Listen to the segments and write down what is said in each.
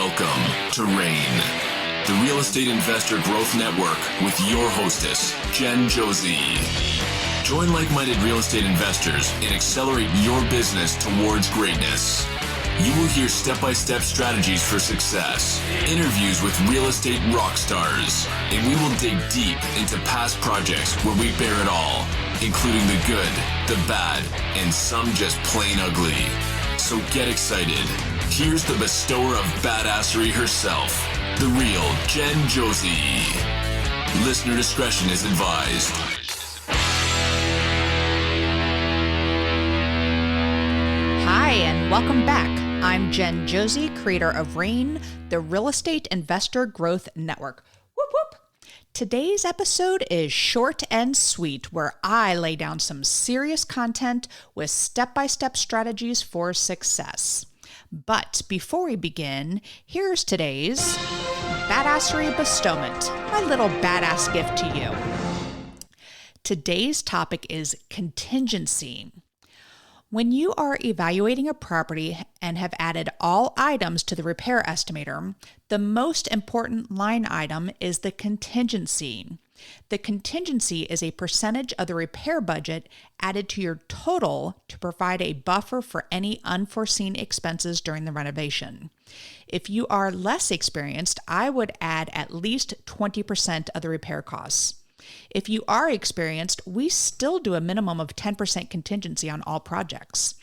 Welcome to RAIN, the Real Estate Investor Growth Network with your hostess, Jen Josie. Join like-minded real estate investors and accelerate your business towards greatness. You will hear step-by-step strategies for success, interviews with real estate rock stars, and we will dig deep into past projects where we bear it all, including the good, the bad, and some just plain ugly. So get excited. Here's the bestower of badassery herself, the real Jen Josie. Listener discretion is advised. Hi, and welcome back. I'm Jen Josie, creator of RAIN, the Real Estate Investor Growth Network. Whoop, whoop. Today's episode is short and sweet, where I lay down some serious content with step-by-step strategies for success. But before we begin, here's today's badassery bestowment, my little badass gift to you. Today's topic is contingency. When you are evaluating a property and have added all items to the repair estimator, the most important line item is the contingency. The contingency is a percentage of the repair budget added to your total to provide a buffer for any unforeseen expenses during the renovation. If you are less experienced, I would add at least 20% of the repair costs. If you are experienced, we still do a minimum of 10% contingency on all projects.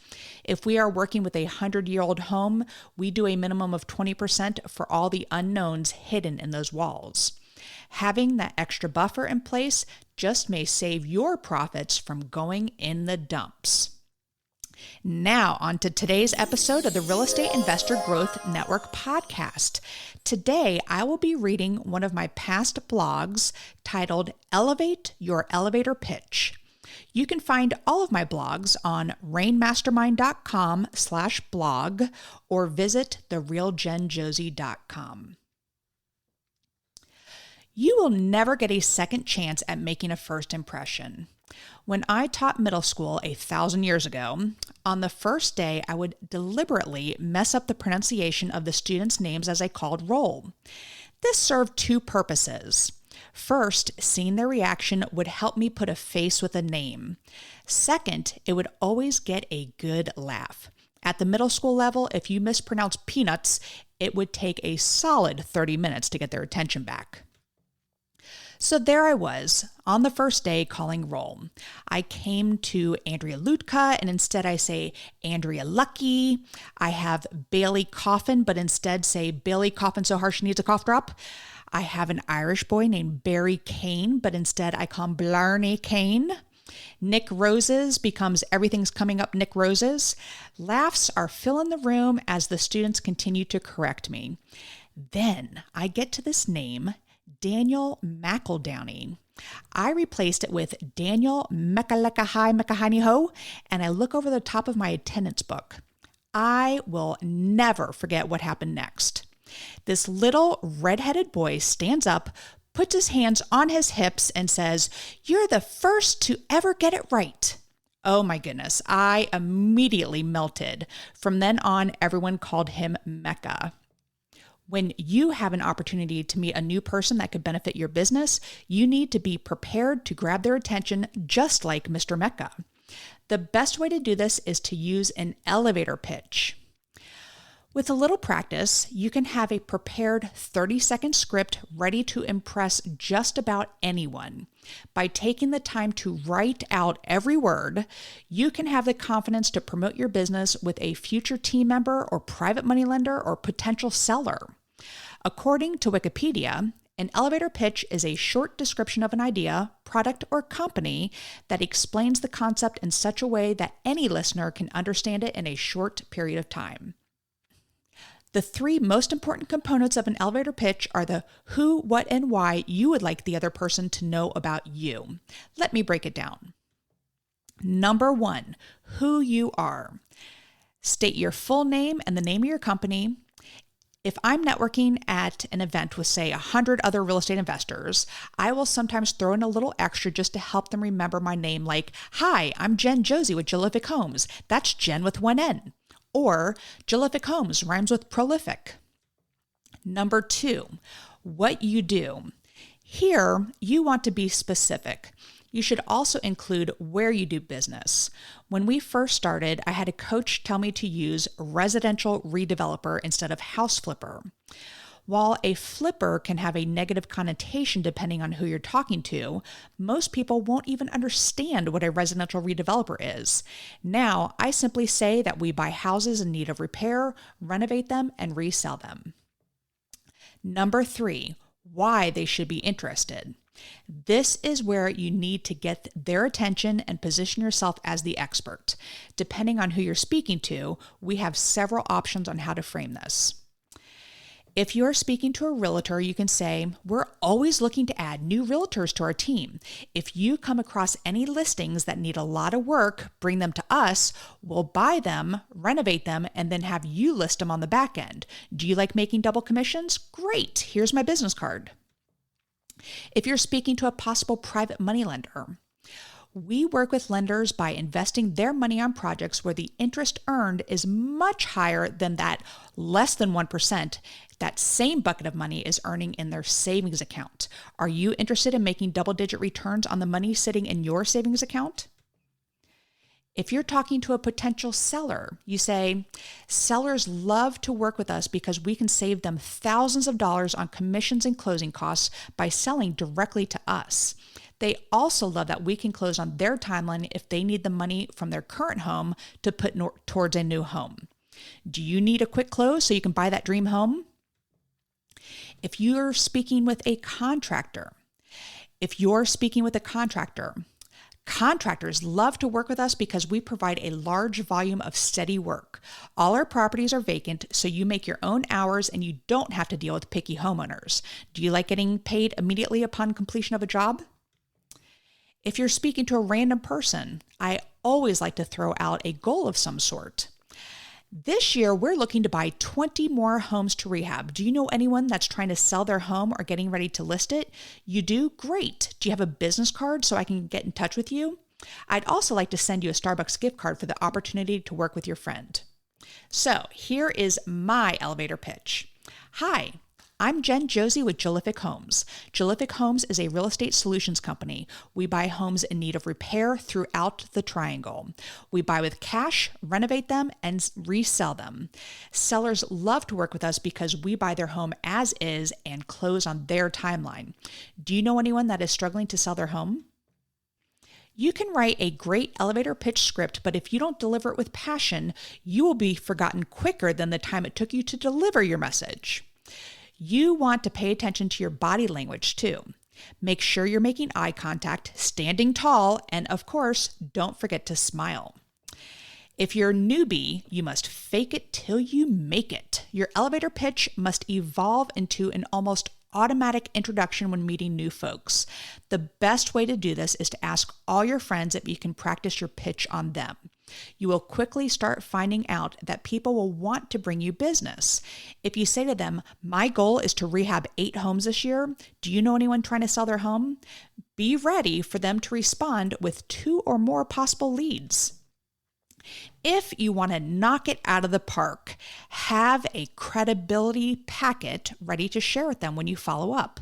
If we are working with a 100-year-old home, we do a minimum of 20% for all the unknowns hidden in those walls. Having that extra buffer in place just may save your profits from going in the dumps. Now, on to today's episode of the Real Estate Investor Growth Network podcast. Today, I will be reading one of my past blogs titled Elevate Your Elevator Pitch. You can find all of my blogs on rainmastermind.com/blog or visit therealjenjosie.com. You will never get a second chance at making a first impression. When I taught middle school 1,000 years ago, on the first day I would deliberately mess up the pronunciation of the students' names as I called roll. This served two purposes. First, seeing their reaction would help me put a face with a name. Second, it would always get a good laugh. At the middle school level, if you mispronounce peanuts, it would take a solid 30 minutes to get their attention back. So there I was, on the first day calling roll. I came to Andrea Lutka, and instead I say Andrea Lucky. I have Bailey Coffin, but instead say Bailey Coffin so hard she needs a cough drop. I have an Irish boy named Barry Kane, but instead I call him Blarney Kane. Nick Roses becomes Everything's Coming Up Nick Roses. Laughs are filling the room as the students continue to correct me. Then I get to this name, Daniel McEldowney. I replaced it with Daniel Mechalekahai, and I look over the top of my attendance book. I will never forget what happened next. This little red-headed boy stands up, puts his hands on his hips, and says, "You're the first to ever get it right." Oh my goodness, I immediately melted. From then on, everyone called him Mecca. When you have an opportunity to meet a new person that could benefit your business, you need to be prepared to grab their attention just like Mr. Mecca. The best way to do this is to use an elevator pitch. With a little practice, you can have a prepared 30-second script ready to impress just about anyone. By taking the time to write out every word, you can have the confidence to promote your business with a future team member or private money lender or potential seller. According to Wikipedia, an elevator pitch is a short description of an idea, product, or company that explains the concept in such a way that any listener can understand it in a short period of time. The three most important components of an elevator pitch are the who, what, and why you would like the other person to know about you. Let me break it down. Number 1, who you are. State your full name and the name of your company. If I'm networking at an event with, say, 100 other real estate investors, I will sometimes throw in a little extra just to help them remember my name, like, "Hi, I'm Jen Josie with Jolific Homes." That's Jen with one N. Or Jolific Homes rhymes with prolific. Number 2, what you do. Here, you want to be specific. You should also include where you do business. When we first started, I had a coach tell me to use residential redeveloper instead of house flipper. While a flipper can have a negative connotation depending on who you're talking to, most people won't even understand what a residential redeveloper is. Now, I simply say that we buy houses in need of repair, renovate them, and resell them. Number 3, why they should be interested. This is where you need to get their attention and position yourself as the expert. Depending on who you're speaking to, we have several options on how to frame this. If you're speaking to a realtor, you can say, we're always looking to add new realtors to our team. If you come across any listings that need a lot of work, bring them to us. We'll buy them, renovate them, and then have you list them on the back end. Do you like making double commissions? Great. Here's my business card. If you're speaking to a possible private money lender, we work with lenders by investing their money on projects where the interest earned is much higher than that less than 1% that same bucket of money is earning in their savings account. Are you interested in making double-digit returns on the money sitting in your savings account? If you're talking to a potential seller, you say, sellers love to work with us because we can save them thousands of dollars on commissions and closing costs by selling directly to us. They also love that we can close on their timeline if they need the money from their current home to put towards a new home. Do you need a quick close so you can buy that dream home? If you're speaking with a contractor, contractors love to work with us because we provide a large volume of steady work. All our properties are vacant, so you make your own hours and you don't have to deal with picky homeowners. Do you like getting paid immediately upon completion of a job? If you're speaking to a random person, I always like to throw out a goal of some sort. This year, we're looking to buy 20 more homes to rehab. Do you know anyone that's trying to sell their home or getting ready to list it? You do? Great. Do you have a business card so I can get in touch with you? I'd also like to send you a Starbucks gift card for the opportunity to work with your friend. So here is my elevator pitch. Hi, I'm Jen Josie with Jolific Homes. Jolific Homes is a real estate solutions company. We buy homes in need of repair throughout the triangle. We buy with cash, renovate them, and resell them. Sellers love to work with us because we buy their home as is and close on their timeline. Do you know anyone that is struggling to sell their home? You can write a great elevator pitch script, but if you don't deliver it with passion, you will be forgotten quicker than the time it took you to deliver your message. You want to pay attention to your body language too. Make sure you're making eye contact, standing tall, and of course, don't forget to smile. If you're a newbie, you must fake it till you make it. Your elevator pitch must evolve into an almost automatic introduction when meeting new folks. The best way to do this is to ask all your friends if you can practice your pitch on them. You will quickly start finding out that people will want to bring you business. If you say to them, my goal is to rehab 8 homes this year, do you know anyone trying to sell their home? Be ready for them to respond with 2 or more possible leads. If you want to knock it out of the park, have a credibility packet ready to share with them when you follow up.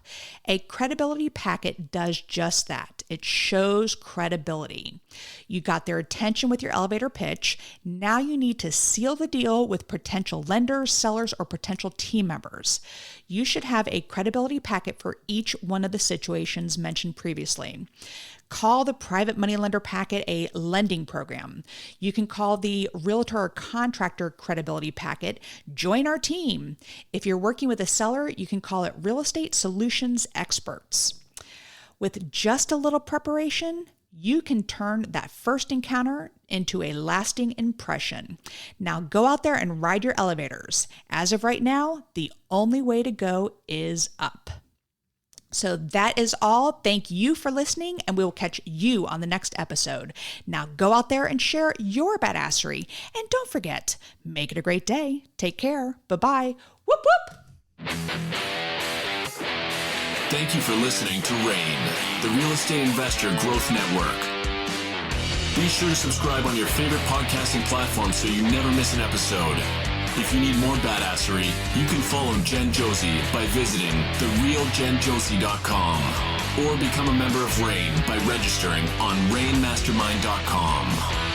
A credibility packet does just that. It shows credibility. You got their attention with your elevator pitch. Now you need to seal the deal with potential lenders, sellers, or potential team members. You should have a credibility packet for each one of the situations mentioned previously. Call the private money lender packet a lending program. You can call the realtor or contractor credibility packet, join our team. If you're working with a seller, you can call it real estate solutions experts. With just a little preparation, you can turn that first encounter into a lasting impression. Now go out there and ride your elevators. As of right now, the only way to go is up. So that is all. Thank you for listening, and we will catch you on the next episode. Now go out there and share your badassery. And don't forget, make it a great day. Take care. Bye-bye. Whoop, whoop. Thank you for listening to RAIN, the Real Estate Investor Growth Network. Be sure to subscribe on your favorite podcasting platform so you never miss an episode. If you need more badassery, you can follow Jen Josie by visiting therealjenjosie.com or become a member of RAIN by registering on rainmastermind.com.